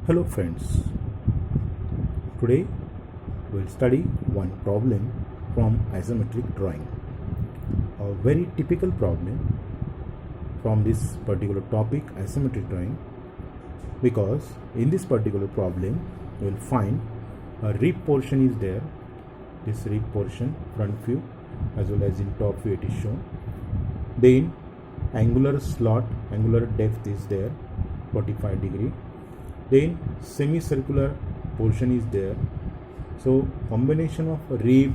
Hello friends, today we'll study one problem from isometric drawing. A very typical problem from this particular topic, isometric drawing, because in this particular problem you'll find a rib portion is there, this rib portion front view as well as in top view it is shown. Then angular slot, angular depth is there 45 degree. Then semicircular portion is there. So combination of rib,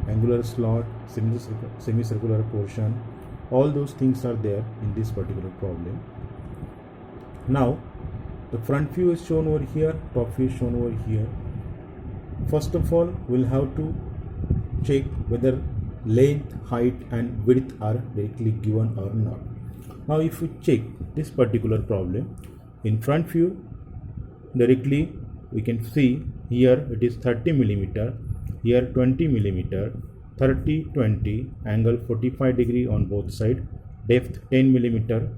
angular slot, semicircular portion, all those things are there in this particular problem. Now the front view is shown over here, top view is shown over here. First of all, we'll have to check whether length, height and width are directly given or not. Now if we check this particular problem, in front view directly we can see here it is 30 millimeter, here 20 millimeter, 30 20, angle 45 degree on both side, depth 10 millimeter,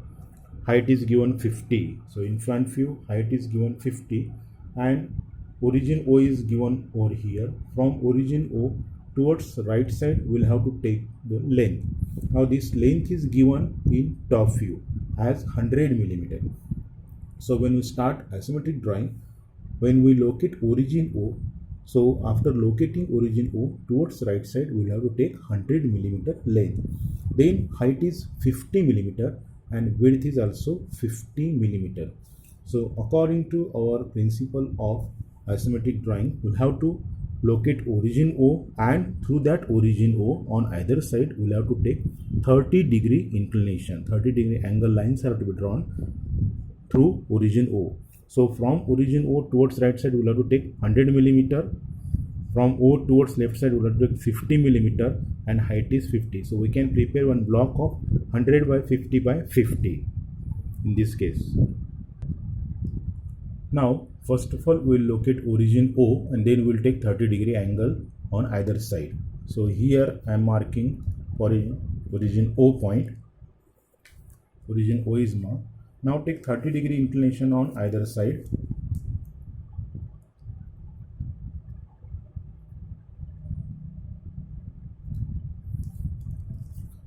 height is given 50. So in front view height is given 50 and origin O is given over here. From origin O towards right side we'll have to take the length. Now this length is given in top view as 100 millimeter. So when we start isometric drawing, when we locate origin O, so after locating origin O towards right side, we will have to take 100 millimeter length. Then height is 50 millimeter and width is also 50 millimeter. So according to our principle of isometric drawing, we will have to locate origin O, and through that origin O on either side, we will have to take 30 degree inclination, 30 degree angle lines have to be drawn through origin O. So from origin O towards right side we will have to take 100 millimeter. From O towards left side we will have to take 50 millimeter and height is 50. So we can prepare one block of 100 by 50 by 50 in this case. Now first of all we will locate origin O and then we will take 30 degree angle on either side. So here I am marking origin O point. Origin O is marked. Now take 30 degree inclination on either side.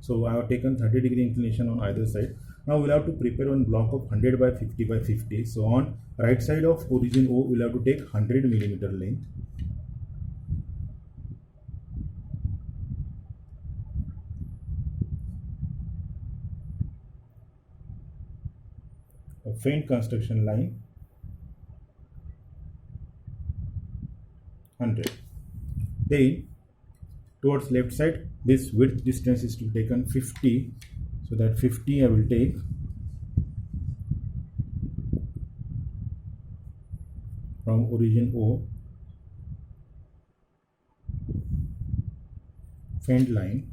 So I have taken 30 degree inclination on either side. Now we'll have to prepare one block of 100 by 50 by 50. So on right side of origin O, we'll have to take 100 millimeter length. A faint construction line 100. Then towards left side this width distance is to be taken 50, so that 50 I will take. From origin O, faint line,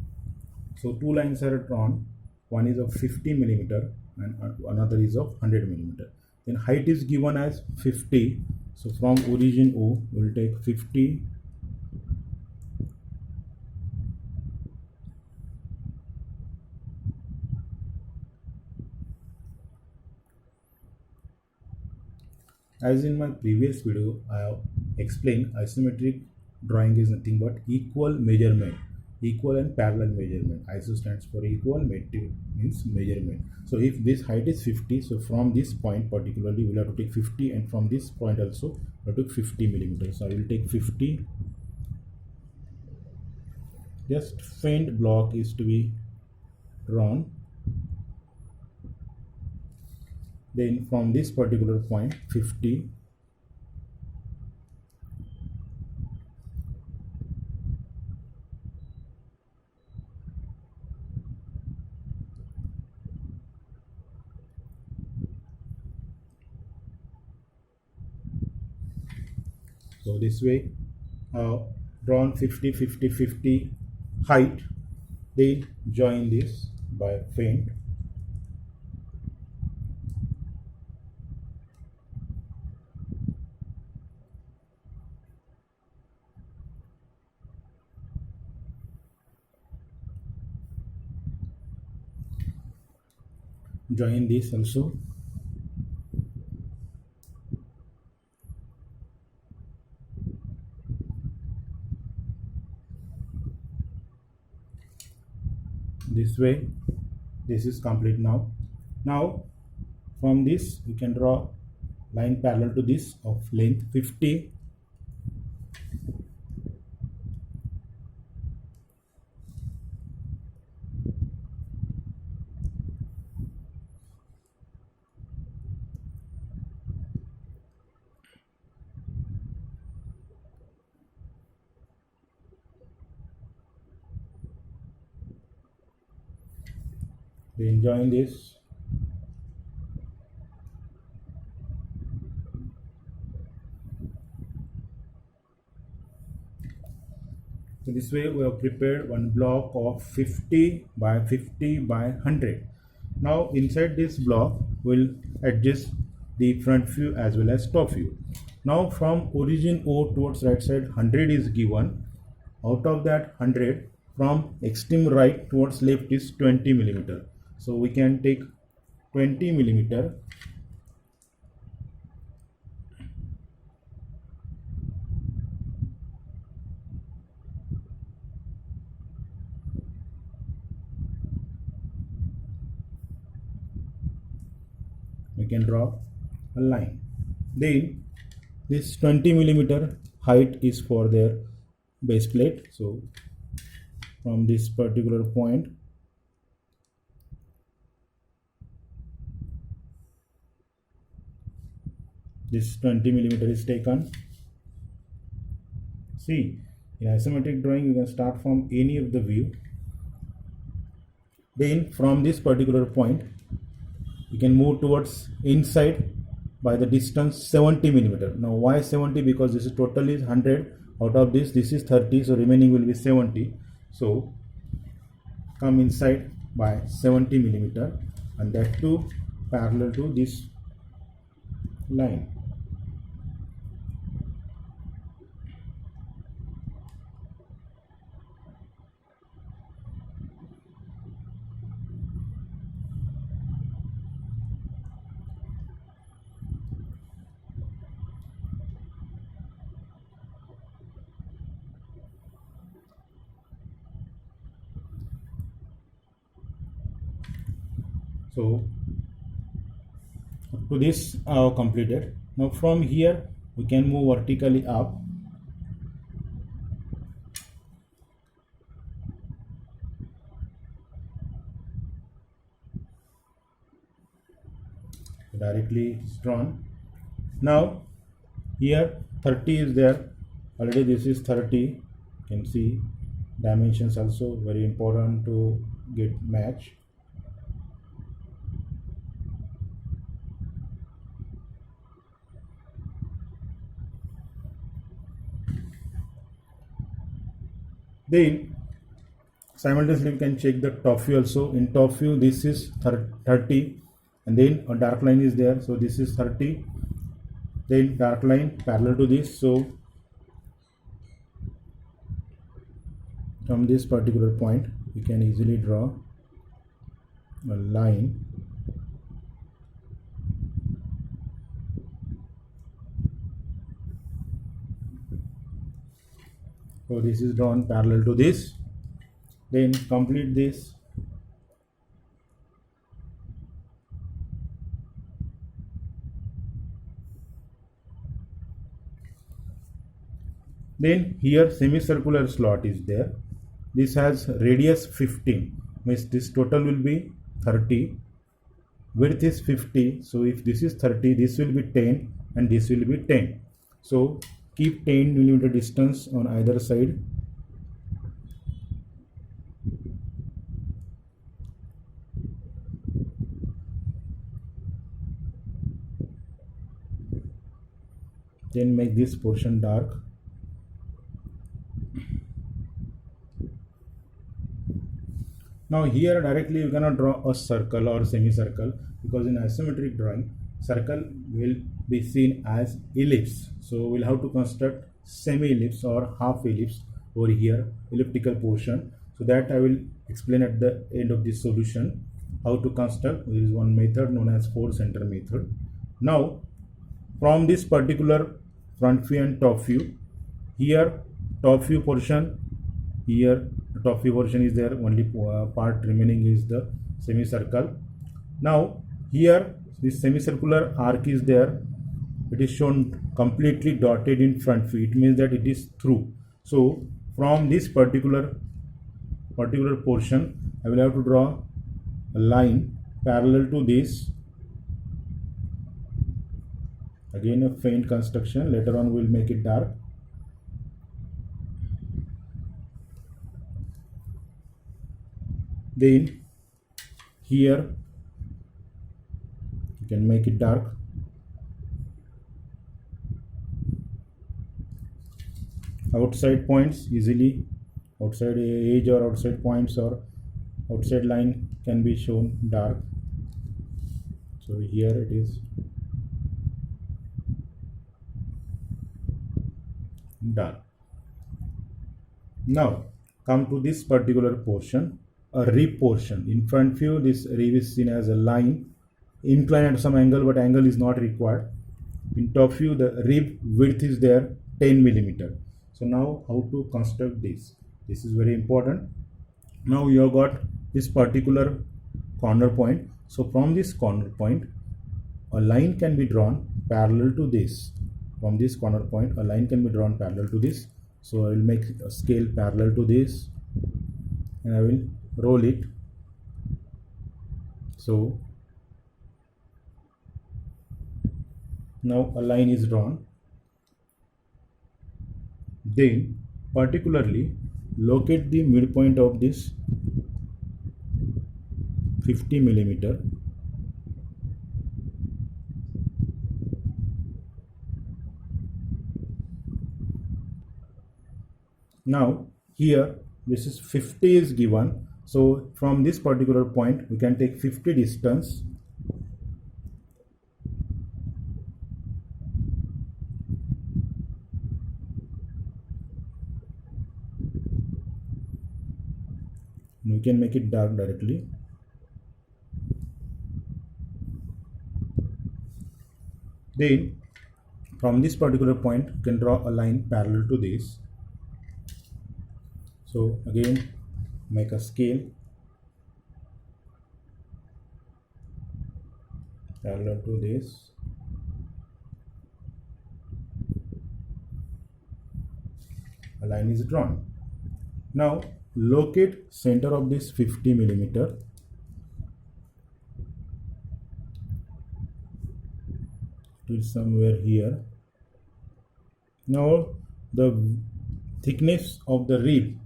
so two lines are drawn, one is of 50 millimeter and another is of 100 millimeter. Then height is given as 50, so from origin O we will take 50 . As in my previous video I have explained, isometric drawing is nothing but equal measurement, equal and parallel measurement. ISO stands for equal, metric means measurement. So if this height is 50, so from this point particularly we will have to take 50, and from this point also we have to take 50 millimeters. So I will take 50. Just faint block is to be drawn. Then from this particular point 50, so this way drawn 50 50 50 height. Then join this by faint. Join this also. this way. This is complete now. Now from this we can draw line parallel to this of length 50. Then join this. So this way we have prepared one block of 50 by 50 by 100. Now inside this block we'll adjust the front view as well as top view. Now from origin O towards right side 100 is given. Out of that 100, from extreme right towards left is 20 millimeter. So we can take 20 millimeter. We can draw a line. Then this 20 millimeter height is for their base plate. So from this particular point, this 20 millimeter is taken. See, in isometric drawing you can start from any of the view. Then from this particular point you can move towards inside by the distance 70 millimeter. Now why 70? Because this is totally 100. Out of this is 30, so remaining will be 70. So come inside by 70 millimeter, and that too parallel to this line. So up to this I have completed. Now from here we can move vertically up. Directly drawn. Now here 30 is there. Already this is 30. You can see dimensions also very important to get match. Then simultaneously we can check the top view also. In top view this is 30, and then a dark line is there, so this is 30. Then dark line parallel to this, so from this particular point we can easily draw a line. So this is drawn parallel to this. Then complete this. Then here semicircular slot is there. This has radius 15, means this total will be 30. Width is 50. So if this is 30, this will be 10 and this will be 10. So keep 10 millimeter distance on either side. Then make this portion dark. Now here directly you cannot draw a circle or semicircle, because in isometric drawing circle will be seen as ellipse. So we'll have to construct semi-ellipse or half ellipse over here, elliptical portion. So that I will explain at the end of this solution how to construct. There is one method known as 4-center method. Now from this particular front view and top view, here top view portion, here The top view portion is there, only part remaining is the semicircle. Now here this semicircular arc is there, it is shown completely dotted in front view, it means that it is through. So from this particular portion I will have to draw a line parallel to this. Again a faint construction, later on we will make it dark. Then here you can make it dark. Outside points easily, outside edge or outside points or outside line can be shown dark. So here it is dark. Now come to this particular portion, a rib portion. In front view this rib is seen as a line inclined at some angle, but angle is not required. In top view the rib width is there 10 millimeter. So now how to construct this? This is very important. Now you have got this particular corner point. So from this corner point a line can be drawn parallel to this. From this corner point a line can be drawn parallel to this. So I will make a scale parallel to this and I will roll it. So now a line is drawn. Then particularly locate the midpoint of this 50 millimeter. Now here this is 50 is given, so from this particular point we can take 50 distance. We can make it dark directly. Then from this particular point you can draw a line parallel to this. So again make a scale parallel to this. A line is drawn. Now locate center of this 50 millimeter. It is somewhere here. Now the thickness of the rib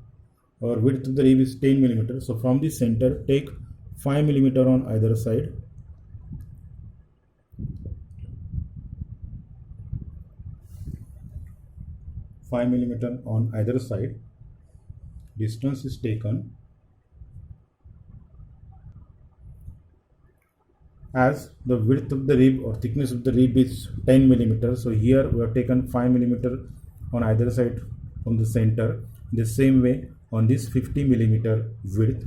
or width of the rib is 10 millimeter. So from the center take 5 millimeter on either side. Five millimeter on either side. Distance is taken. As the width of the rib or thickness of the rib is 10 millimeter, so here we have taken 5 millimeter on either side from the center. The same way on this 50 millimeter width,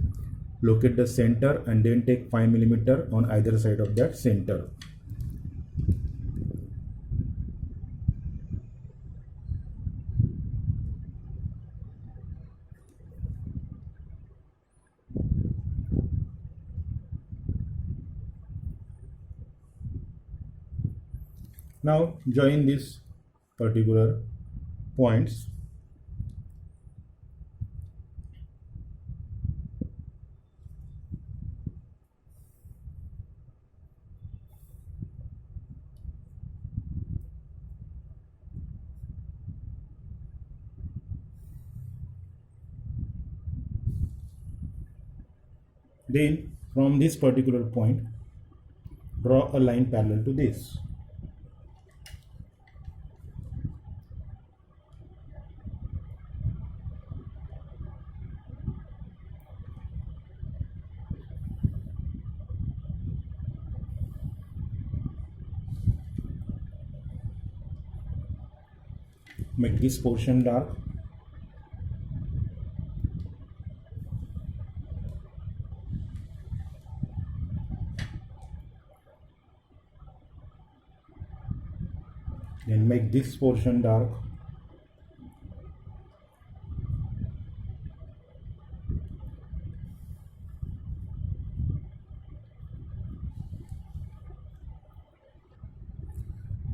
locate the center and then take 5 millimeter on either side of that center. Now join these particular points. Then from this particular point draw a line parallel to this. Make this portion dark. Then make this portion dark.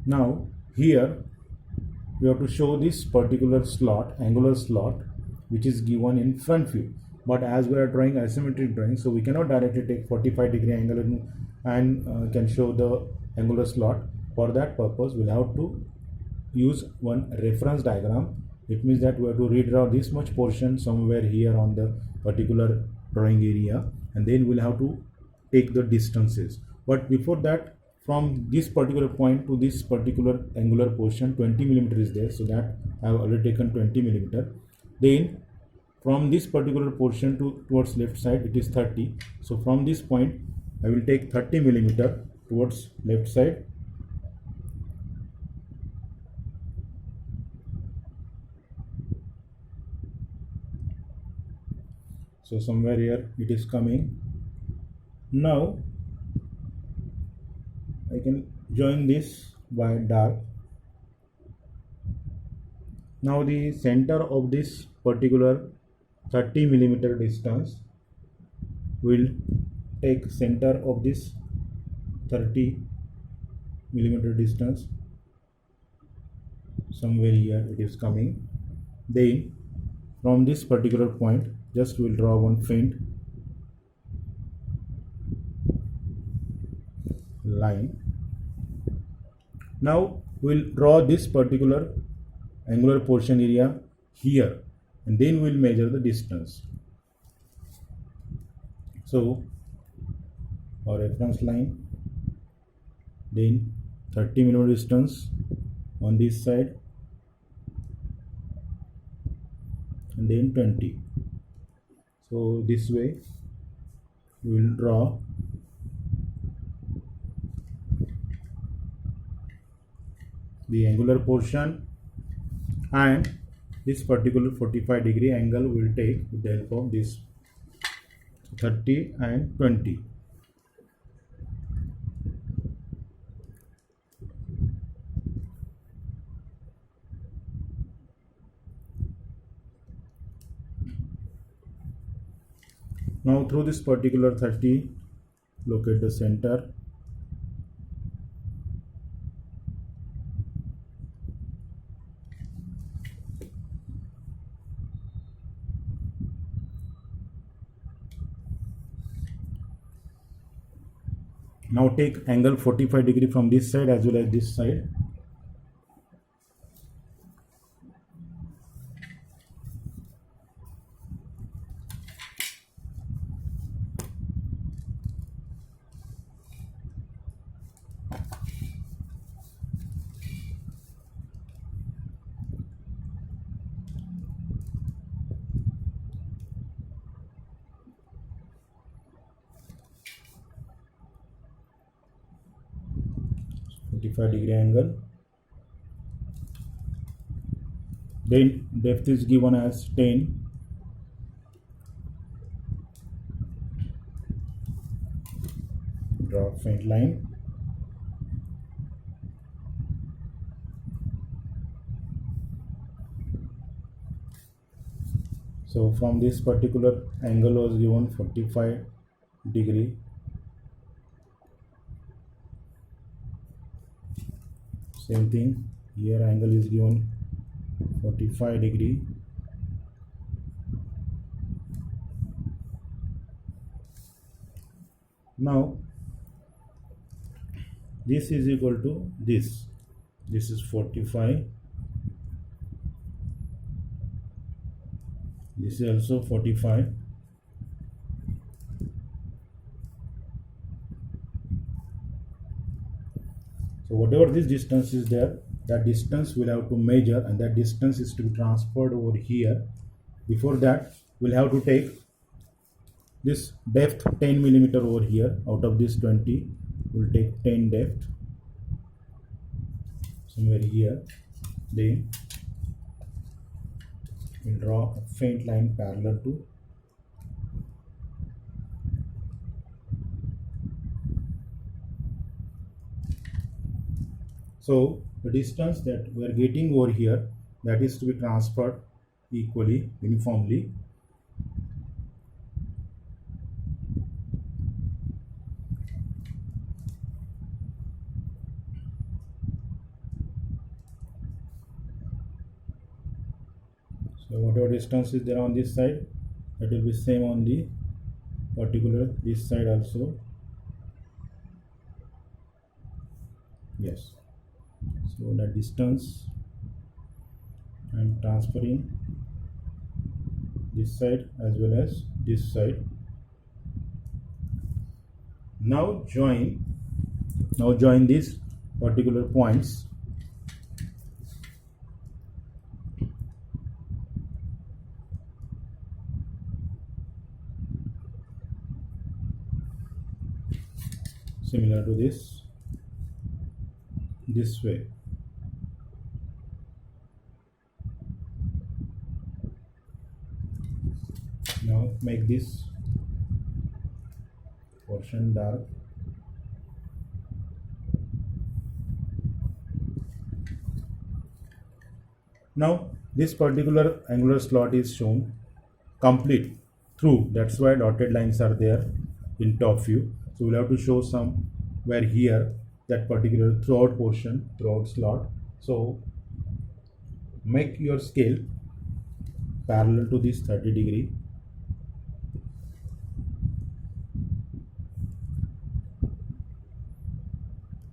Now here we have to show this particular slot, angular slot, which is given in front view. But as we are drawing isometric drawing, so we cannot directly take 45-degree angle and can show the angular slot. For that purpose, we'll have to use one reference diagram. It means that we have to redraw this much portion somewhere here on the particular drawing area, and then we'll have to take the distances. But before that, from this particular point to this particular angular portion 20 millimeter is there, so that I have already taken 20 millimeter. Then from this particular portion towards left side it is 30, so from this point I will take 30 millimeter towards left side. So somewhere here it is coming. Now I can join this by dark. Now the center of this particular 30 millimeter distance will take center of this 30 millimeter distance, somewhere here it is coming. Then from this particular point just will draw one faint line. Now we'll draw this particular angular portion area here, and then we'll measure the distance. So our reference line, then 30 millimeter distance on this side, and then 20. So this way we will draw the angular portion, and this particular 45-degree angle will take with the help of this 30 and 20. Now through this particular 30, locate the center. Now take angle 45 degree from this side as well as this side. Degree angle. Then depth is given as 10. Draw faint line. So from this particular angle was given 45 degree. Same thing here, angle is given 45 degree. Now this is equal to this is 45, this is also 45. So whatever this distance is there, that distance we'll have to measure, and that distance is to be transferred over here. Before that, we'll have to take this depth 10 millimeter over here. Out of this 20, we'll take 10 depth somewhere here. Then we'll draw a faint line parallel to so the distance that we are getting over here, that is to be transferred equally, uniformly. So whatever distance is there on this side, that will be same on the particular this side also. Yes. So that distance I am transferring this side as well as this side. Now join these particular points. Similar to this way. Now make this portion dark. Now this particular angular slot is shown complete through, that's why dotted lines are there in top view. So we'll have to show somewhere here that particular throughout portion, throughout slot. So make your scale parallel to this 30°,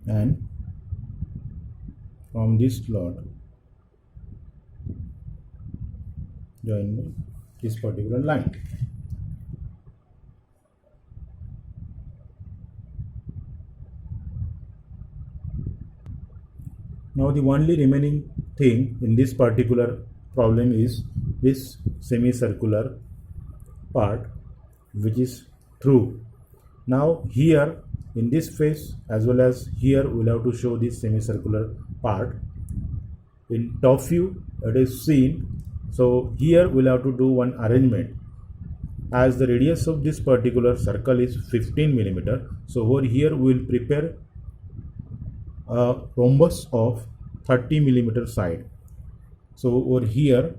and from this slot join this particular line. Now the only remaining thing in this particular problem is this semicircular part which is through. Now here in this face as well as here we'll have to show this semicircular part. In top view it is seen. So here we'll have to do one arrangement. As the radius of this particular circle is 15 millimeter, so over here we will prepare a rhombus of 30 millimeter side. So over here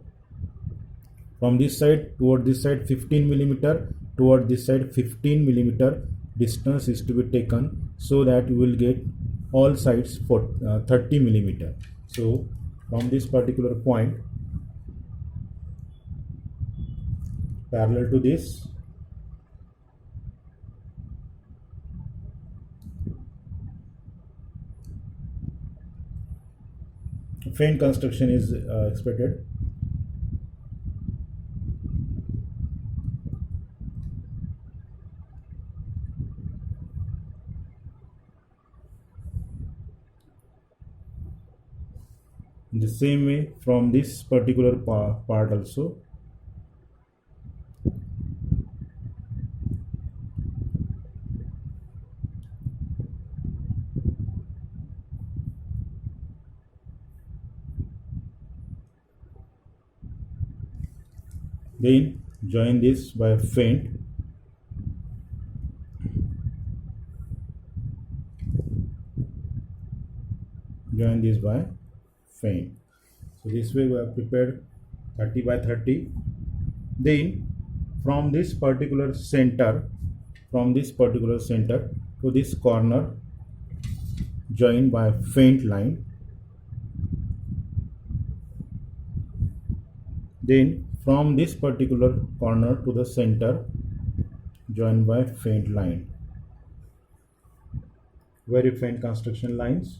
from this side toward this side 15 millimeter, toward this side 15 millimeter distance is to be taken, so that you will get all sides for 30 millimeter. So from this particular point parallel to this, feint construction is expected. In the same way from this particular part also. Then join this by feint. Join this by feint. So this way we have prepared 30 by 30. Then from this particular center to this corner join by feint line. Then from this particular corner to the center join by feint line. Very faint construction lines.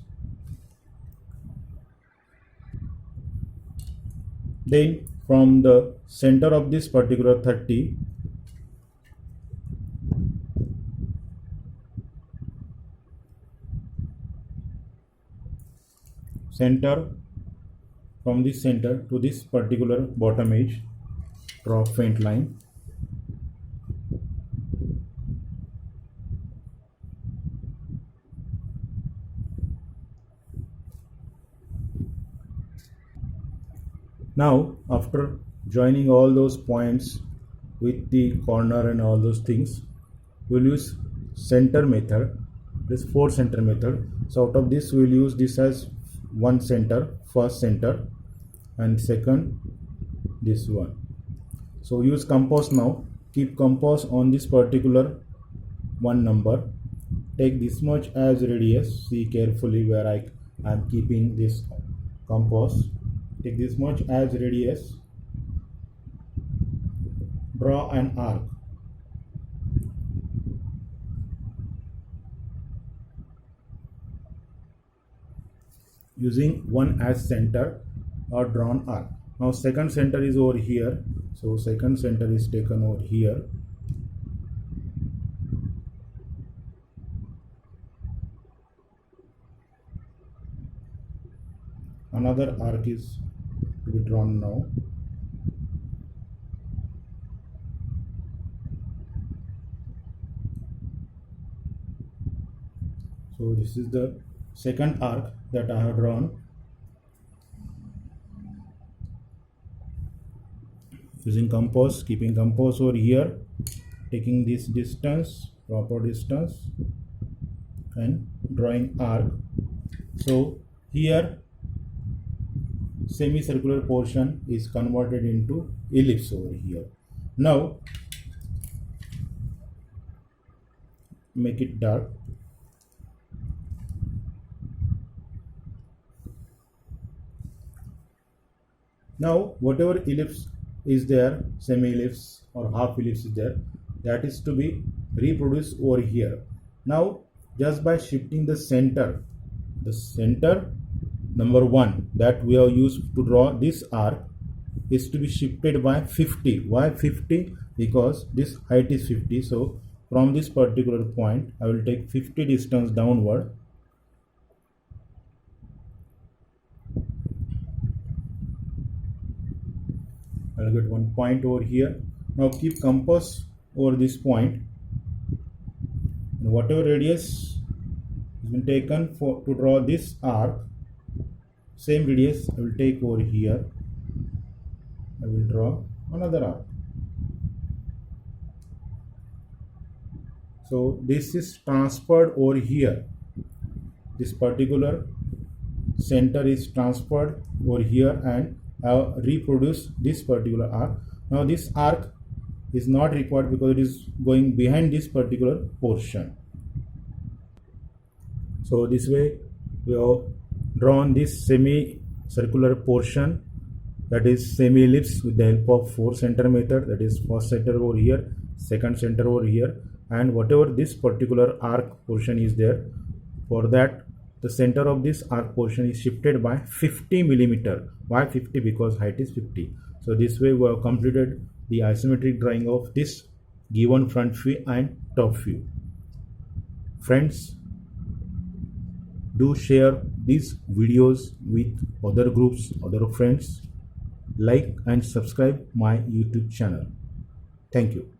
Then from the center of this particular 30 from this center to this particular bottom edge draw feint line. Now after joining all those points with the corner and all those things, we'll use center method, this 4 center method. So out of this we'll use this as one center, first center, and second this one. So use compass now. Keep compass on this particular one number. Take this much as radius. See carefully where I am keeping this compass. Take this much as radius draw an arc. Using 1 as center or drawn arc. Now second center is over here, so second center is taken over here. Another arc is to be drawn now. So this is the second arc that I have drawn. Using compass, keeping compass over here, taking this distance, proper distance, and drawing arc. So here semicircular portion is converted into ellipse over here. Now make it dark. Now whatever ellipse is there, semi-ellipse or half ellipse is there, that is to be reproduced over here. Now just by shifting the center number 1 that we have used to draw this arc is to be shifted by 50. Why 50? Because this height is 50. So from this particular point I will take 50 distance downward. I'll get one point over here. Now keep compass over this point, and whatever radius has been taken to draw this arc, same radius I will take over here. I will draw another arc. So this is transferred over here. This particular center is transferred over here and reproduce this particular arc. Now this arc is not required because it is going behind this particular portion. So this way we have drawn this semi-circular portion, that is semi-ellipse, with the help of 4 center method. That is first center over here, second center over here, and whatever this particular arc portion is there, for that the center of this arc portion is shifted by 50 millimeter. Why 50? Because height is 50. So this way we have completed the isometric drawing of this given front view and top view. Friends, do share these videos with other groups, other friends. Like and subscribe my YouTube channel. Thank you.